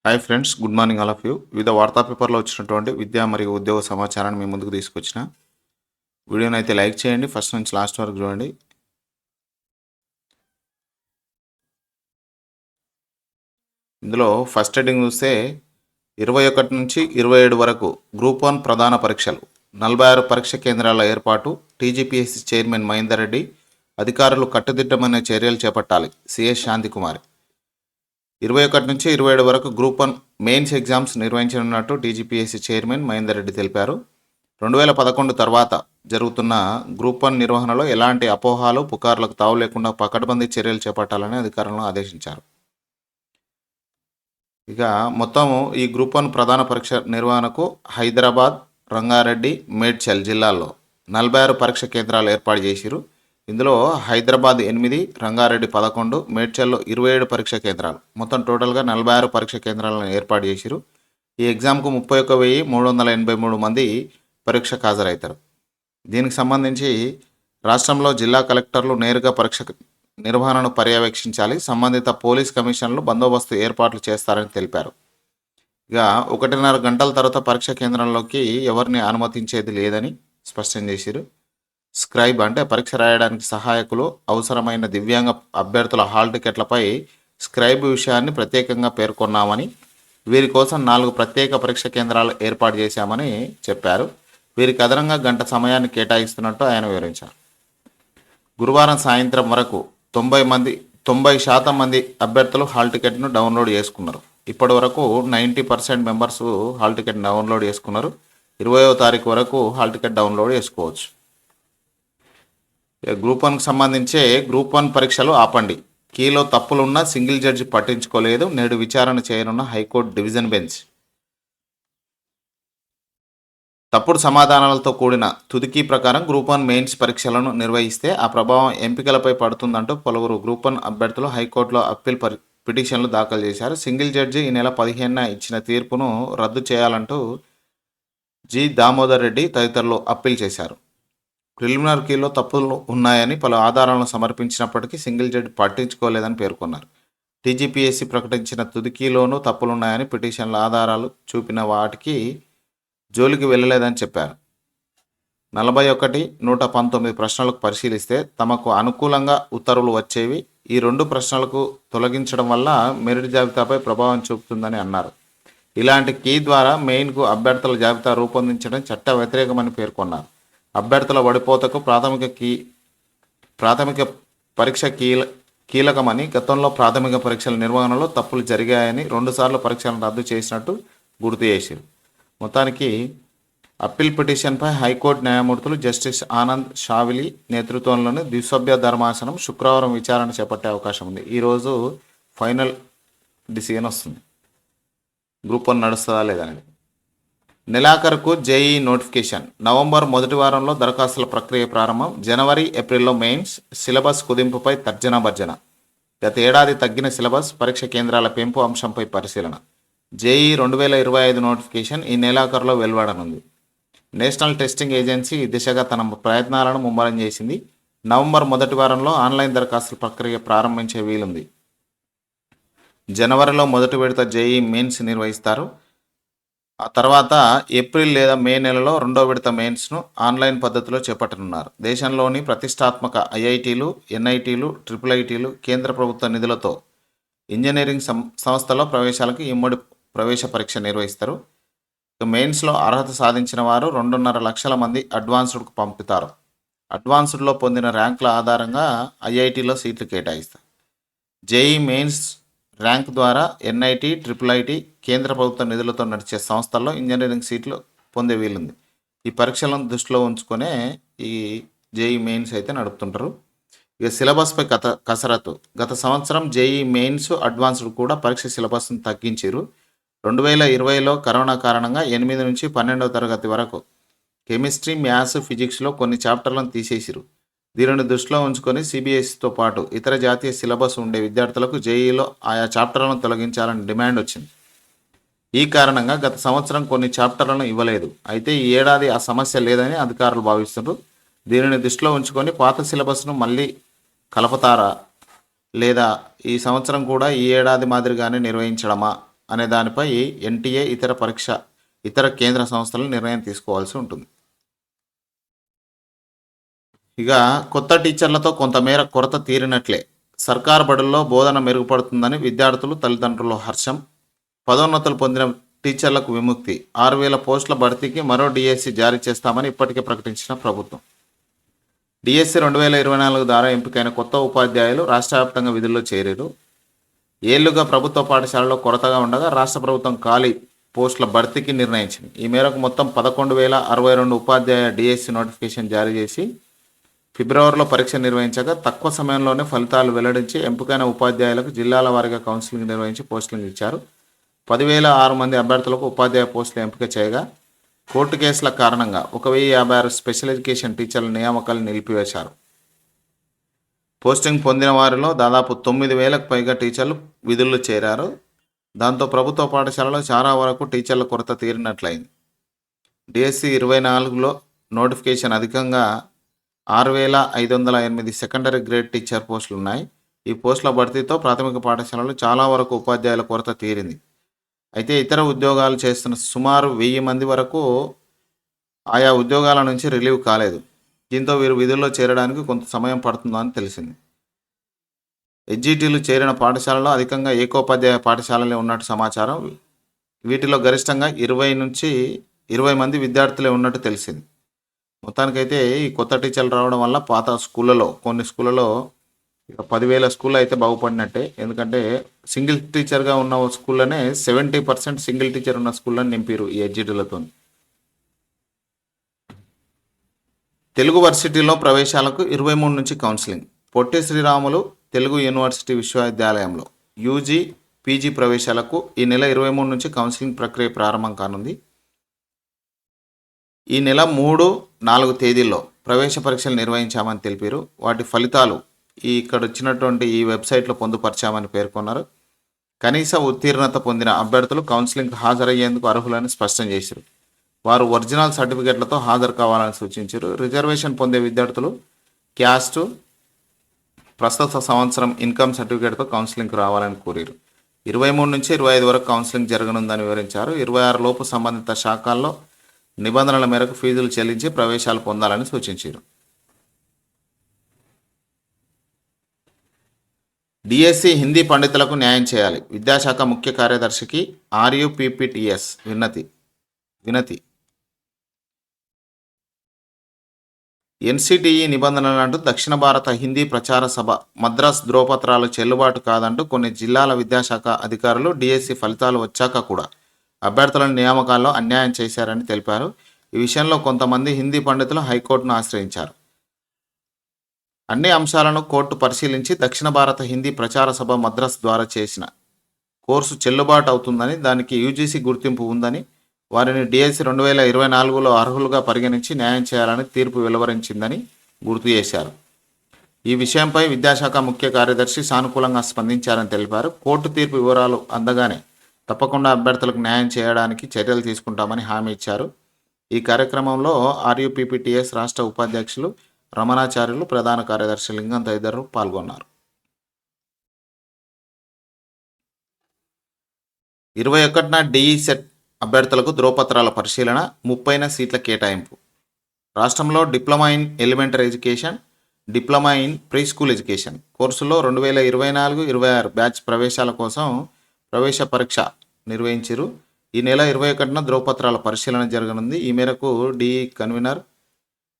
Hi friends, good morning all of you. వివిధ వార్తా పేపర్లో వచ్చినటువంటి విద్యా మరియు ఉద్యోగ సమాచారాన్ని మీ ముందుకు తీసుకొచ్చిన వీడియోని అయితే లైక్ చేయండి. ఫస్ట్ నుంచి లాస్ట్ వరకు చూడండి. ఇందులో ఫస్ట్ హెడ్డింగ్ చూస్తే 21 నుంచి 27 వరకు గ్రూప్ 1 ప్రధాన పరీక్షలు 46 పరీక్ష కేంద్రాల ఏర్పాటు. టీజీపీఎస్సీ చైర్మన్ మహేందర్ రెడ్డి అధికారులు కట్టుదిట్టమైన చర్యలు చేపట్టాలి. సిఎస్ శాంతికుమారి. 21 నుంచి 27 వరకు గ్రూప్ 1 మెయిన్స్ ఎగ్జామ్స్ నిర్వహించనున్నట్టు టీజీపీఎస్సీ చైర్మన్ మహేందర్ రెడ్డి తెలిపారు. 2011 తర్వాత జరుగుతున్న గ్రూప్ 1 నిర్వహణలో ఎలాంటి అపోహాలు, పుకార్లకు తావు లేకుండా పకడ్బందీ చర్యలు చేపట్టాలని అధికారులను ఆదేశించారు. ఇక మొత్తం ఈ గ్రూప్ 1 ప్రధాన పరీక్ష నిర్వహణకు హైదరాబాద్, రంగారెడ్డి, మేడ్చల్ జిల్లాల్లో 46 పరీక్ష కేంద్రాలు ఏర్పాటు చేసిరు. ఇందులో హైదరాబాద్ 8, రంగారెడ్డి 11, మేడ్చల్లో 27 పరీక్ష కేంద్రాలు, మొత్తం టోటల్గా 46 పరీక్ష కేంద్రాలను ఏర్పాటు చేసిరు. ఈ ఎగ్జామ్కు 31,383 మంది పరీక్షకు హాజరవుతారు. దీనికి సంబంధించి రాష్ట్రంలో జిల్లా కలెక్టర్లు నేరుగా పరీక్ష నిర్వహణను పర్యవేక్షించాలి. సంబంధిత పోలీస్ కమిషన్లు బందోబస్తు ఏర్పాట్లు చేస్తారని తెలిపారు. ఇక 1.5 గంటల తర్వాత పరీక్ష కేంద్రంలోకి ఎవరిని అనుమతించేది లేదని స్పష్టం చేశారు. స్క్రైబ్ అంటే పరీక్ష రాయడానికి సహాయకులు, అవసరమైన దివ్యాంగ అభ్యర్థుల హాల్ టికెట్లపై స్క్రైబ్ విషయాన్ని ప్రత్యేకంగా పేర్కొన్నామని, వీరి కోసం 4 ప్రత్యేక పరీక్ష కేంద్రాలు ఏర్పాటు చేశామని చెప్పారు. వీరికి అదనంగా గంట సమయాన్ని కేటాయిస్తున్నట్టు ఆయన వివరించారు. గురువారం సాయంత్రం వరకు 90% మంది అభ్యర్థులు హాల్ టికెట్ను డౌన్లోడ్ చేసుకున్నారు. ఇప్పటి వరకు 90% మెంబర్స్ హాల్ టికెట్ డౌన్లోడ్ చేసుకున్నారు. 20వ తారీఖు వరకు హాల్ టికెట్ డౌన్లోడ్ చేసుకోవచ్చు. గ్రూప్ 1కి సంబంధించే గ్రూప్ 1 పరీక్షలు ఆపండి. కీలో తప్పులున్న సింగిల్ జడ్జి పట్టించుకోలేదు. నేడు విచారణ చేయనున్న హైకోర్టు డివిజన్ బెంచ్. తప్పుడు సమాధానాలతో కూడిన తుది ప్రకారం గ్రూప్ 1 మెయిన్స్ పరీక్షలను నిర్వహిస్తే ఆ ప్రభావం ఎంపికలపై పడుతుందంటూ పలువురు గ్రూప్ 1 అభ్యర్థులు హైకోర్టులో అప్పీల్ పిటిషన్లు దాఖలు చేశారు. సింగిల్ జడ్జి ఈ నెల 15న ఇచ్చిన తీర్పును రద్దు చేయాలంటూ జి దామోదర్ రెడ్డి తదితరులు అప్పీల్ చేశారు. ప్రిలిమినరీ కీలో తప్పులు ఉన్నాయని పలు ఆధారాలను సమర్పించినప్పటికీ సింగిల్ జడ్జి పట్టించుకోలేదని పేర్కొన్నారు. టీజీపీఎస్సీ ప్రకటించిన తుది కీలోనూ తప్పులున్నాయని, పిటిషన్ల ఆధారాలు చూపిన వాటికి జోలికి వెళ్ళలేదని చెప్పారు. 41, 119 ప్రశ్నలకు పరిశీలిస్తే తమకు అనుకూలంగా ఉత్తర్వులు వచ్చేవి. ఈ 2 ప్రశ్నలకు తొలగించడం వల్ల మెరిట్ జాబితాపై ప్రభావం చూపుతుందని అన్నారు. ఇలాంటి కీ ద్వారా మెయిన్కు అభ్యర్థుల జాబితా రూపొందించడం చట్ట వ్యతిరేకమని పేర్కొన్నారు. అభ్యర్థుల వడిపోతకు ప్రాథమిక పరీక్ష కీలకమని, గతంలో ప్రాథమిక పరీక్షల నిర్వహణలో తప్పులు జరిగాయని 2 సార్లు పరీక్షలను రద్దు చేసినట్టు గుర్తు చేశారు. మొత్తానికి అప్పీల్ పిటిషన్పై హైకోర్టు న్యాయమూర్తులు జస్టిస్ ఆనంద్ షావిలి నేతృత్వంలోని ద్విసభ్య ధర్మాసనం శుక్రవారం విచారణ చేపట్టే అవకాశం ఉంది. ఈరోజు ఫైనల్ డిసిజన్ వస్తుంది, గ్రూప్ 1 నడుస్తుందా లేదనేది. నెలాఖరుకు జేఈ నోటిఫికేషన్. నవంబర్ మొదటి వారంలో దరఖాస్తుల ప్రక్రియ ప్రారంభం. జనవరి, ఏప్రిల్లో మెయిన్స్. సిలబస్ కుదింపుపై తర్జన భర్జన. గత ఏడాది తగ్గిన సిలబస్, పరీక్ష కేంద్రాల పెంపు అంశంపై పరిశీలన. జేఈ 2025 నోటిఫికేషన్ ఈ నెలాఖరులో వెలువడనుంది. నేషనల్ టెస్టింగ్ ఏజెన్సీ ఈ దిశగా తన ప్రయత్నాలను ముమ్మరం చేసింది. నవంబర్ మొదటి వారంలో ఆన్లైన్ దరఖాస్తుల ప్రక్రియ ప్రారంభించే వీలుంది. జనవరిలో మొదటి విడత జేఈ మెయిన్స్ నిర్వహిస్తారు. ఆ తర్వాత ఏప్రిల్ లేదా మే నెలలో 2వ విడత మెయిన్స్ను ఆన్లైన్ పద్ధతిలో చేపట్టనున్నారు. దేశంలోని ప్రతిష్టాత్మక ఐఐటీలు, ఎన్ఐటీలు, ట్రిపుల్ కేంద్ర ప్రభుత్వ నిధులతో ఇంజనీరింగ్ సంస్థలో ప్రవేశాలకు ఇమ్మడి ప్రవేశ పరీక్ష నిర్వహిస్తారు. మెయిన్స్లో అర్హత సాధించిన వారు 2.5 లక్షల మంది అడ్వాన్స్డ్కు పంపుతారు. అడ్వాన్స్డ్లో పొందిన ర్యాంకుల ఆధారంగా ఐఐటీలో సీట్లు కేటాయిస్తారు. జేఈ మెయిన్స్ ర్యాంక్ ద్వారా ఎన్ఐటీ, ట్రిపుల్ కేంద్ర ప్రభుత్వ నిధులతో నడిచే సంస్థల్లో ఇంజనీరింగ్ సీట్లు పొందే వీలుంది. ఈ పరీక్షలను దృష్టిలో ఉంచుకొనే ఈ జేఈ మెయిన్స్ అయితే నడుపుతుంటారు. ఇక సిలబస్పై కసరత్తు. గత సంవత్సరం జేఈ మెయిన్స్, అడ్వాన్స్డ్ కూడా పరీక్ష సిలబస్ను తగ్గించారు. 2020లో కరోనా కారణంగా 8 నుంచి 12వ తరగతి వరకు కెమిస్ట్రీ, మ్యాథ్స్, ఫిజిక్స్లో కొన్ని చాప్టర్లను తీసేసిరు. దీనిని దృష్టిలో ఉంచుకొని సిబిఎస్ఈతో పాటు ఇతర జాతీయ సిలబస్ ఉండే విద్యార్థులకు జేఈలో ఆయా చాప్టర్లను తొలగించాలని డిమాండ్ వచ్చింది. ఈ కారణంగా గత సంవత్సరం కొన్ని చాప్టర్లను ఇవ్వలేదు. అయితే ఈ ఏడాది ఆ సమస్య లేదని అధికారులు భావిస్తున్నారు. దీనిని దృష్టిలో ఉంచుకొని పాత సిలబస్ను మళ్ళీ కలపతారా లేదా ఈ సంవత్సరం కూడా ఈ ఏడాది మాదిరిగానే నిర్వహించడమా అనే దానిపై ఎన్టీఏ ఇతర కేంద్ర సంస్థలు నిర్ణయం తీసుకోవాల్సి ఉంటుంది. ఇక కొత్త టీచర్లతో కొంతమేర కొరత తీరినట్లే. సర్కారు బడుల్లో బోధన మెరుగుపడుతుందని విద్యార్థులు, తల్లిదండ్రులు హర్షం. పదోన్నతులు పొందిన టీచర్లకు విముక్తి. 6,000 పోస్టుల భర్తీకి మరో డిఎస్సి జారీ చేస్తామని ఇప్పటికే ప్రకటించిన ప్రభుత్వం. డిఎస్సి 2024 ద్వారా ఎంపికైన కొత్త ఉపాధ్యాయులు రాష్ట్ర వ్యాప్తంగా విధుల్లో చేరారు. ఏళ్లుగా ప్రభుత్వ పాఠశాలలో కొరతగా ఉండగా రాష్ట్ర ప్రభుత్వం ఖాళీ పోస్టుల భర్తీకి నిర్ణయించింది. ఈ మేరకు మొత్తం 11,062 ఉపాధ్యాయ డిఎస్సి నోటిఫికేషన్ జారీ చేసి ఫిబ్రవరిలో పరీక్ష నిర్వహించగా తక్కువ సమయంలోనే ఫలితాలు వెల్లడించి ఎంపికైన ఉపాధ్యాయులకు జిల్లాల వారీగా కౌన్సిలింగ్ నిర్వహించి పోస్టులు ఇచ్చారు. 10,006 మంది అభ్యర్థులకు ఉపాధ్యాయ పోస్టులు ఎంపిక చేయగా కోర్టు కేసుల కారణంగా 1,056 స్పెషల్ ఎడ్యుకేషన్ టీచర్ల నియామకాలు నిలిపివేశారు. పోస్టింగ్ పొందిన వారిలో దాదాపు 9,000కు పైగా టీచర్లు విధుల్లో చేరారు. దాంతో ప్రభుత్వ పాఠశాలలో చాలా వరకు టీచర్ల కొరత తీరినట్లయింది. డిఎస్సి 24లో నోటిఫికేషన్ అధికంగా 6,508 సెకండరీ గ్రేడ్ టీచర్ పోస్టులు ఉన్నాయి. ఈ పోస్టుల భర్తీతో ప్రాథమిక పాఠశాలలో చాలా వరకు ఉపాధ్యాయుల కొరత తీరింది. అయితే ఇతర ఉద్యోగాలు చేస్తున్న సుమారు 1,000 మంది వరకు ఆయా ఉద్యోగాల నుంచి రిలీవ్ కాలేదు. దీంతో వీరు విధుల్లో చేరడానికి కొంత సమయం పడుతుందని తెలిసింది. ఎస్జిటిలు చేరిన పాఠశాలలో అధికంగా ఏకోపాధ్యాయ పాఠశాలలే ఉన్నట్టు సమాచారం. వీటిలో గరిష్టంగా 20 మంది విద్యార్థులే ఉన్నట్టు తెలిసింది. మొత్తానికైతే ఈ కొత్త టీచర్లు రావడం వల్ల పాత కొన్ని స్కూళ్ళలో ఇక 10,000 స్కూళ్ళు అయితే బాగుపడినట్టే. ఎందుకంటే సింగిల్ టీచర్గా ఉన్న స్కూల్లోనే 70% సింగిల్ టీచర్ ఉన్న స్కూళ్ళని నింపారు ఈ ఎస్జిటిలతో. తెలుగు వర్సిటీలో ప్రవేశాలకు 23 నుంచి కౌన్సిలింగ్. పొట్టి శ్రీరాములు తెలుగు యూనివర్సిటీ విశ్వవిద్యాలయంలో యూజీ, పీజీ ప్రవేశాలకు ఈ నెల 23 నుంచి కౌన్సిలింగ్ ప్రక్రియ ప్రారంభం కానుంది. ఈ నెల 3, 4 తేదీల్లో ప్రవేశ పరీక్షలు నిర్వహించామని తెలిపారు. వాటి ఫలితాలు ఇక్కడ వచ్చినటువంటి ఈ వెబ్సైట్లో పొందుపరిచామని పేర్కొన్నారు. కనీస ఉత్తీర్ణత పొందిన అభ్యర్థులు కౌన్సిలింగ్కి హాజరయ్యేందుకు అర్హులని స్పష్టం చేశారు. వారు ఒరిజినల్ సర్టిఫికెట్లతో హాజరు కావాలని సూచించారు. రిజర్వేషన్ పొందే విద్యార్థులు క్యాస్ట్, ప్రస్తుత సంవత్సరం ఇన్కమ్ సర్టిఫికేట్తో కౌన్సిలింగ్కి రావాలని కోరారు. 23 నుంచి 25 వరకు కౌన్సిలింగ్ జరగనుందని వివరించారు. 26 లోపు సంబంధిత శాఖల్లో నిబంధనల మేరకు ఫీజులు చెల్లించి ప్రవేశాలు పొందాలని సూచించారు. డిఎస్సి హిందీ పండితులకు న్యాయం చేయాలి. విద్యాశాఖ ముఖ్య కార్యదర్శికి RUPPTS వినతి. NCTE నిబంధనలంటూ దక్షిణ భారత హిందీ ప్రచార సభ మద్రాస్ ధ్రువపత్రాలు చెల్లుబాటు కాదంటూ కొన్ని జిల్లాల విద్యాశాఖ అధికారులు డిఎస్సి ఫలితాలు వచ్చాక కూడా అభ్యర్థుల నియామకాల్లో అన్యాయం చేశారని తెలిపారు. ఈ విషయంలో కొంతమంది హిందీ పండితులు హైకోర్టును ఆశ్రయించారు. అన్ని అంశాలను కోర్టు పరిశీలించి దక్షిణ భారత హిందీ ప్రచార సభ మద్రాస్ ద్వారా చేసిన కోర్సు చెల్లుబాటు అవుతుందని, దానికి యూజీసీ గుర్తింపు ఉందని, వారిని డిఎస్సి 2024లో అర్హులుగా పరిగణించి న్యాయం చేయాలని తీర్పు వెలువరించిందని గుర్తు చేశారు. ఈ విషయంపై విద్యాశాఖ ముఖ్య కార్యదర్శి సానుకూలంగా స్పందించారని తెలిపారు. కోర్టు తీర్పు వివరాలు అందగానే తప్పకుండా అభ్యర్థులకు న్యాయం చేయడానికి చర్యలు తీసుకుంటామని హామీ ఇచ్చారు. ఈ కార్యక్రమంలో RUPPTS రాష్ట్ర ఉపాధ్యక్షులు రమణాచార్యులు, ప్రధాన కార్యదర్శి లింగం తదితరులు పాల్గొన్నారు. 21న డిఈ సెట్ అభ్యర్థులకు ధ్రువపత్రాల పరిశీలన, 30న సీట్ల కేటాయింపు. రాష్ట్రంలో diploma in elementary education, diploma in pre school education కోర్సులో 2024-26 బ్యాచ్ ప్రవేశాల కోసం ప్రవేశ పరీక్ష నిర్వహించారు. ఈ నెల 21న ధ్రువపత్రాల పరిశీలన జరగనుంది. ఈ మేరకు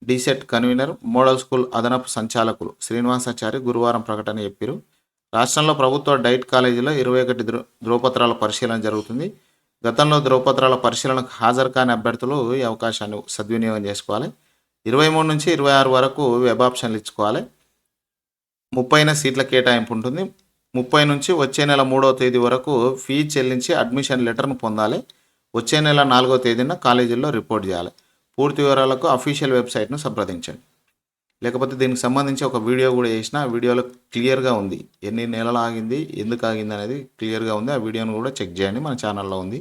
డిసెట్ కన్వీనర్, మోడల్ స్కూల్ అదనపు సంచాలకులు శ్రీనివాసాచారి గురువారం ప్రకటన చెప్పారు. రాష్ట్రంలో ప్రభుత్వ డైట్ కాలేజీలో 21 ధ్రువపత్రాల పరిశీలన జరుగుతుంది. గతంలో ధ్రువపత్రాల పరిశీలనకు హాజరు కాని అభ్యర్థులు ఈ అవకాశాన్ని సద్వినియోగం చేసుకోవాలి. 23 నుంచి 26 వరకు వెబ్ ఆప్షన్లు ఇచ్చుకోవాలి. 30న సీట్ల కేటాయింపు ఉంటుంది. 30 నుంచి వచ్చే నెల 3వ తేదీ వరకు ఫీ చెల్లించి అడ్మిషన్ లెటర్ను పొందాలి. వచ్చే నెల 4వ తేదీన కాలేజీల్లో రిపోర్ట్ చేయాలి. పూర్తి వివరాలకు అఫీషియల్ వెబ్సైట్ను సంప్రదించండి. లేకపోతే దీనికి సంబంధించి ఒక వీడియో కూడా చేసిన, ఆ వీడియోలో క్లియర్గా ఉంది ఎన్ని నెలలు ఆగింది, ఎందుకు ఆగింది అనేది క్లియర్గా ఉంది. ఆ వీడియోను కూడా చెక్ చేయండి, మన ఛానల్లో ఉంది.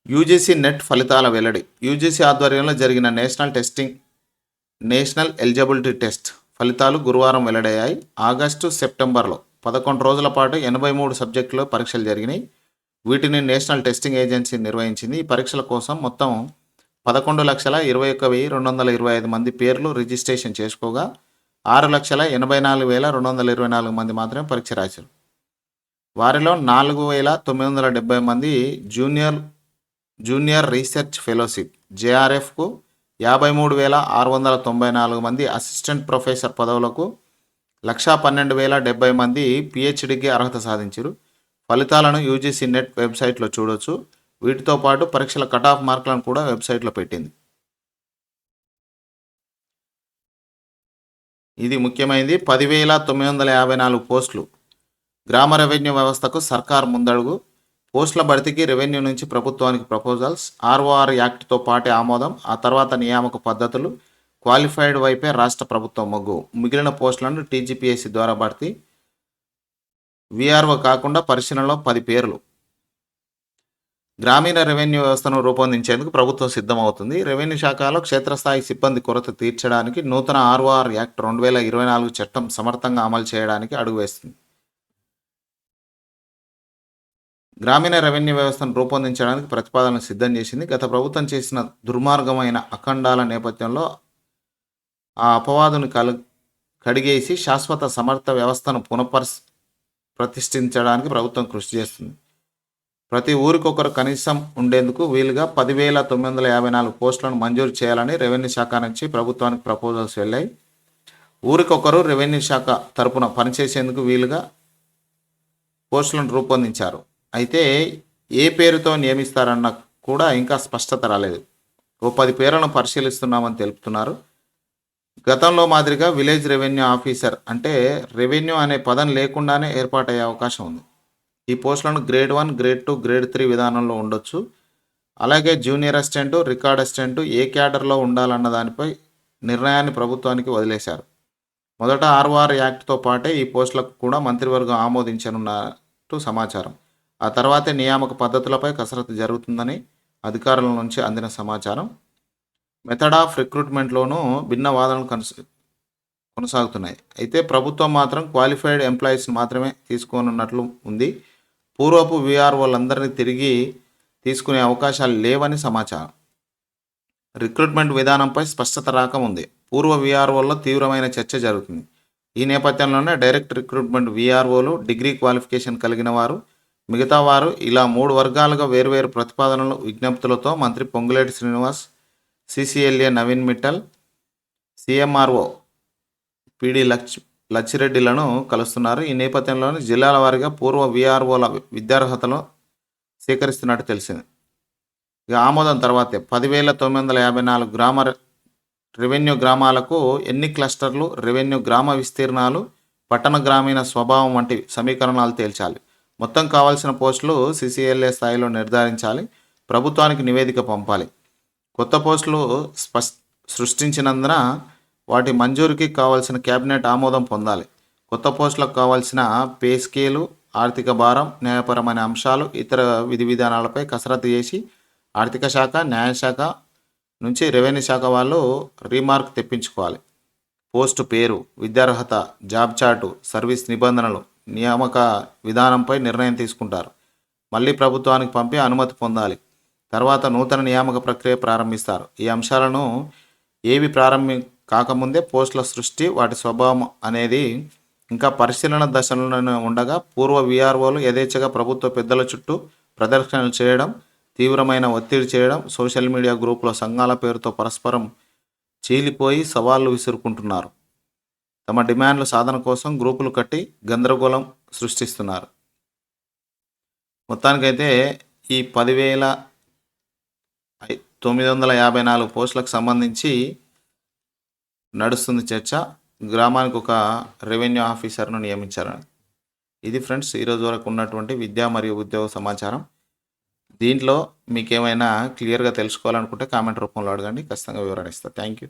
యూజీసీ నెట్ ఫలితాల వెల్లడి. యూజీసీ ఆధ్వర్యంలో జరిగిన నేషనల్ ఎలిజిబిలిటీ టెస్ట్ ఫలితాలు గురువారం వెల్లడయ్యాయి. ఆగస్టు, సెప్టెంబర్లో 11 రోజుల పాటు 83 సబ్జెక్టులో పరీక్షలు జరిగినాయి. వీటిని నేషనల్ టెస్టింగ్ ఏజెన్సీ నిర్వహించింది. ఈ పరీక్షల కోసం మొత్తం 11,21,225 మంది పేర్లు రిజిస్ట్రేషన్ చేసుకోగా 6,84,224 మంది మాత్రమే పరీక్ష రాశారు. వారిలో 4,970 మంది జూనియర్ రీసెర్చ్ ఫెలోషిప్ జేఆర్ఎఫ్కు, 53,694 మంది అసిస్టెంట్ ప్రొఫెసర్ పదవులకు, 1,12,070 మంది పిహెచ్డికి అర్హత సాధించారు. ఫలితాలను యూజీసీ నెట్ వెబ్సైట్లో చూడొచ్చు. వీటితో పాటు పరీక్షల కట్ ఆఫ్ మార్కులను కూడా వెబ్సైట్లో పెట్టింది. ఇది ముఖ్యమైనది. 10,954 పోస్టులు. గ్రామ రెవెన్యూ వ్యవస్థకు సర్కార్ ముందడుగు. పోస్టుల భర్తీకి రెవెన్యూ నుంచి ప్రభుత్వానికి ప్రపోజల్స్. ఆర్ఓఆర్ యాక్ట్తో పాటే ఆమోదం. ఆ తర్వాత నియామక పద్ధతులు. క్వాలిఫైడ్ వైపే రాష్ట్ర ప్రభుత్వం మొగ్గు. మిగిలిన పోస్టులను టీజీపీఎస్సీ ద్వారా భర్తీ. వీఆర్ఓ కాకుండా పరిశీలనలో 10 పేర్లు. గ్రామీణ రెవెన్యూ వ్యవస్థను రూపొందించేందుకు ప్రభుత్వం సిద్ధమవుతుంది. రెవెన్యూ శాఖలో క్షేత్రస్థాయి సిబ్బంది కొరత తీర్చడానికి నూతన ఆర్ఓఆర్ యాక్ట్ 2024 చట్టం సమర్థంగా అమలు చేయడానికి అడుగు వేస్తుంది. గ్రామీణ రెవెన్యూ వ్యవస్థను రూపొందించడానికి ప్రతిపాదనలు సిద్ధం చేసింది. గత ప్రభుత్వం చేసిన దుర్మార్గమైన అఖండాల నేపథ్యంలో ఆ అపవాదుని కడిగేసి శాశ్వత సమర్థ వ్యవస్థను ప్రతిష్ఠించడానికి ప్రభుత్వం కృషి చేస్తుంది. ప్రతి ఊరికొకరు కనీసం ఉండేందుకు వీలుగా 10,954 పోస్టులను మంజూరు చేయాలని రెవెన్యూ శాఖ నుంచి ప్రభుత్వానికి ప్రపోజల్స్ వెళ్ళాయి. ఊరికొకరు రెవెన్యూ శాఖ తరపున పనిచేసేందుకు వీలుగా పోస్టులను రూపొందించారు. అయితే ఏ పేరుతో నియమిస్తారన్న కూడా ఇంకా స్పష్టత రాలేదు. ఓ 10 పేర్లను పరిశీలిస్తున్నామని తెలుపుతున్నారు. గతంలో మాదిరిగా విలేజ్ రెవెన్యూ ఆఫీసర్ అంటే రెవెన్యూ అనే పదం లేకుండానే ఏర్పాటయ్యే అవకాశం ఉంది. ఈ పోస్టులను గ్రేడ్ 1, గ్రేడ్ 2, గ్రేడ్ 3 విధానంలో ఉండొచ్చు. అలాగే జూనియర్ అసిస్టెంట్, రికార్డ్ అసిస్టెంట్ ఏ క్యాడర్లో ఉండాలన్న దానిపై నిర్ణయాన్ని ప్రభుత్వానికి వదిలేశారు. మొదట ఆర్ఓఆర్ యాక్ట్తో పాటే ఈ పోస్టులకు కూడా మంత్రివర్గం ఆమోదించనున్నట్టు సమాచారం. ఆ తర్వాతే నియామక పద్ధతులపై కసరత్తు జరుగుతుందని అధికారుల నుంచి అందిన సమాచారం. మెథడ్ ఆఫ్ రిక్రూట్మెంట్లోనూ భిన్న వాదనలు కొనసాగుతున్నాయి. అయితే ప్రభుత్వం మాత్రం క్వాలిఫైడ్ ఎంప్లాయీస్ని మాత్రమే తీసుకోనున్నట్లు ఉంది. పూర్వపు వీఆర్ఓలందరినీ తిరిగి తీసుకునే అవకాశాలు లేవని సమాచారం. రిక్రూట్మెంట్ విధానంపై స్పష్టత రాకముందే పూర్వ వీఆర్ఓల్లో తీవ్రమైన చర్చ జరుగుతుంది. ఈ నేపథ్యంలోనే డైరెక్ట్ రిక్రూట్మెంట్ వీఆర్ఓలు, డిగ్రీ క్వాలిఫికేషన్ కలిగిన వారు, మిగతా వారు ఇలా 3 వర్గాలుగా వేర్వేరు ప్రతిపాదనలు, విజ్ఞప్తులతో మంత్రి పొంగులేటి శ్రీనివాస్, సిసిఎల్ఏ నవీన్ మిట్టల్, సిఎంఆర్ఓ పిడి లచ్చిరెడ్డిలను కలుస్తున్నారు. ఈ నేపథ్యంలోనే జిల్లాల వారీగా పూర్వ వీఆర్ఓల విద్యార్హతలు సేకరిస్తున్నట్టు తెలిసింది. ఇక ఆమోదం తర్వాతే 10,954 రెవెన్యూ గ్రామాలకు ఎన్ని క్లస్టర్లు, రెవెన్యూ గ్రామ విస్తీర్ణాలు, పట్టణ గ్రామీణ స్వభావం వంటి సమీకరణాలు తేల్చాలి. మొత్తం కావాల్సిన పోస్టులు సిసిఎల్ఏ స్థాయిలో నిర్ధారించాలి. ప్రభుత్వానికి నివేదిక పంపాలి. కొత్త పోస్టులు సృష్టించినందున వాటి మంజూరుకి కావాల్సిన కేబినెట్ ఆమోదం పొందాలి. కొత్త పోస్టులకు కావాల్సిన పే స్కేలు, ఆర్థిక భారం, న్యాయపరమైన అంశాలు, ఇతర విధి విధానాలపై కసరత్తు చేసి ఆర్థిక శాఖ, న్యాయశాఖ నుంచి రెవెన్యూ శాఖ వాళ్ళు రీమార్క్ తెప్పించుకోవాలి. పోస్టు పేరు, విద్యార్హత, జాబ్ చార్టు, సర్వీస్ నిబంధనలు, నియామక విధానంపై నిర్ణయం తీసుకుంటారు. మళ్ళీ ప్రభుత్వానికి పంపి అనుమతి పొందాలి. తర్వాత నూతన నియామక ప్రక్రియ ప్రారంభిస్తారు. ఈ అంశాలను ఏవి కాకముందే పోస్టుల సృష్టి, వాటి స్వభావం అనేది ఇంకా పరిశీలన దశలోనే ఉండగా పూర్వ వీఆర్ఓలు యథేచ్ఛగా ప్రభుత్వ పెద్దల చుట్టూ ప్రదర్శనలు చేయడం, తీవ్రమైన ఒత్తిడి చేయడం, సోషల్ మీడియా గ్రూపుల సంఘాల పేరుతో పరస్పరం చీలిపోయి సవాళ్లు విసురుకుంటున్నారు. తమ డిమాండ్ల సాధన కోసం గ్రూపులు కట్టి గందరగోళం సృష్టిస్తున్నారు. మొత్తానికైతే ఈ 10,954 పోస్టులకు సంబంధించి నడుస్తుంది చర్చ. గ్రామానికి ఒక రెవెన్యూ ఆఫీసర్ను నియమించారని. ఇది ఫ్రెండ్స్ ఈరోజు వరకు ఉన్నటువంటి విద్యా మరియు ఉద్యోగ సమాచారం. దీంట్లో మీకు ఏమైనా క్లియర్గా తెలుసుకోవాలనుకుంటే కామెంట్ రూపంలో అడగండి, ఖచ్చితంగా వివరణ ఇస్తాను. Thank you.